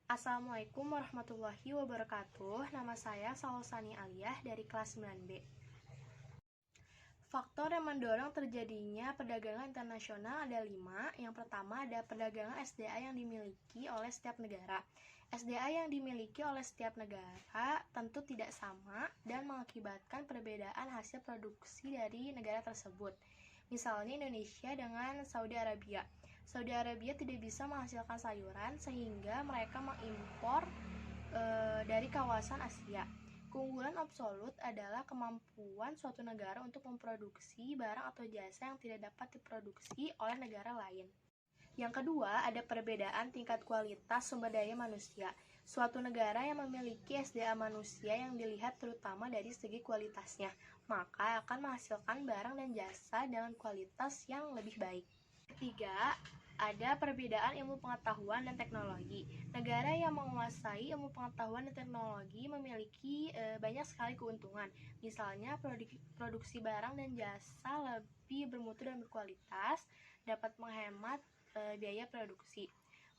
Assalamualaikum warahmatullahi wabarakatuh. Nama saya Salosani Aliyah dari kelas 9B. Faktor yang mendorong terjadinya perdagangan internasional ada 5. Yang pertama ada perdagangan SDA yang dimiliki oleh setiap negara. SDA yang dimiliki oleh setiap negara tentu tidak sama dan mengakibatkan perbedaan hasil produksi dari negara tersebut. Misalnya Indonesia dengan Saudi Arabia. Saudi Arabia tidak bisa menghasilkan sayuran sehingga mereka mengimpor dari kawasan Asia. Keunggulan absolut adalah kemampuan suatu negara untuk memproduksi barang atau jasa yang tidak dapat diproduksi oleh negara lain. Yang kedua, ada perbedaan tingkat kualitas sumber daya manusia. Suatu negara yang memiliki SDA manusia yang dilihat terutama dari segi kualitasnya, maka akan menghasilkan barang dan jasa dengan kualitas yang lebih baik. Ketiga, ada perbedaan ilmu pengetahuan dan teknologi. Negara yang menguasai ilmu pengetahuan dan teknologi memiliki banyak sekali keuntungan. Misalnya, produksi barang dan jasa lebih bermutu dan berkualitas, dapat menghemat biaya produksi.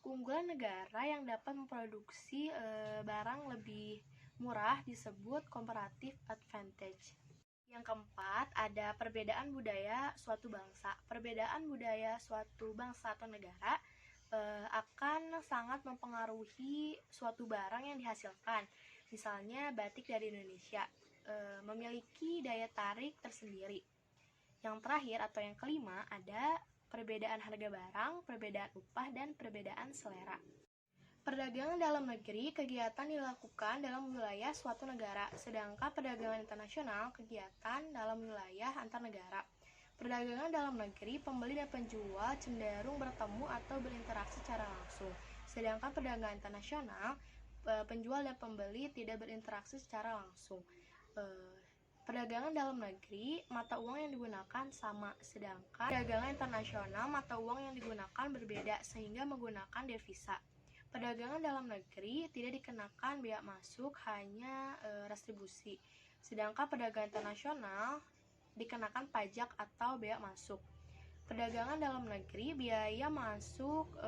Keunggulan negara yang dapat memproduksi barang lebih murah disebut comparative advantage. Yang keempat, ada perbedaan budaya suatu bangsa. Perbedaan budaya suatu bangsa atau negara akan sangat mempengaruhi suatu barang yang dihasilkan. Misalnya, batik dari Indonesia memiliki daya tarik tersendiri. Yang terakhir atau yang kelima, ada perbedaan harga barang, perbedaan upah, dan perbedaan selera. Perdagangan dalam negeri kegiatan dilakukan dalam wilayah suatu negara, sedangkan perdagangan internasional kegiatan dalam wilayah antar negara. Perdagangan dalam negeri, pembeli dan penjual cenderung bertemu atau berinteraksi secara langsung, sedangkan perdagangan internasional, penjual dan pembeli tidak berinteraksi secara langsung. Perdagangan dalam negeri, mata uang yang digunakan sama, sedangkan perdagangan internasional, mata uang yang digunakan berbeda sehingga menggunakan devisa. Perdagangan dalam negeri tidak dikenakan bea masuk, hanya restribusi. Sedangkan perdagangan internasional dikenakan pajak atau bea masuk. Perdagangan dalam negeri biaya masuk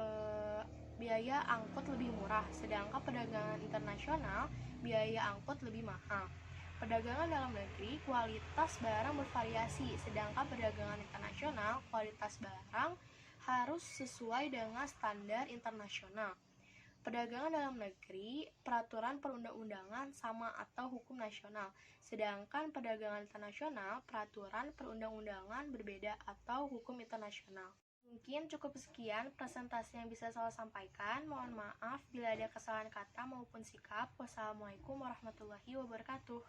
biaya angkut lebih murah, sedangkan perdagangan internasional biaya angkut lebih mahal. Perdagangan dalam negeri kualitas barang bervariasi, sedangkan perdagangan internasional kualitas barang harus sesuai dengan standar internasional. Perdagangan dalam negeri, peraturan perundang-undangan sama atau hukum nasional, sedangkan perdagangan internasional, peraturan perundang-undangan berbeda atau hukum internasional. Mungkin cukup sekian presentasi yang bisa saya sampaikan. Mohon maaf bila ada kesalahan kata maupun sikap. Wassalamualaikum warahmatullahi wabarakatuh.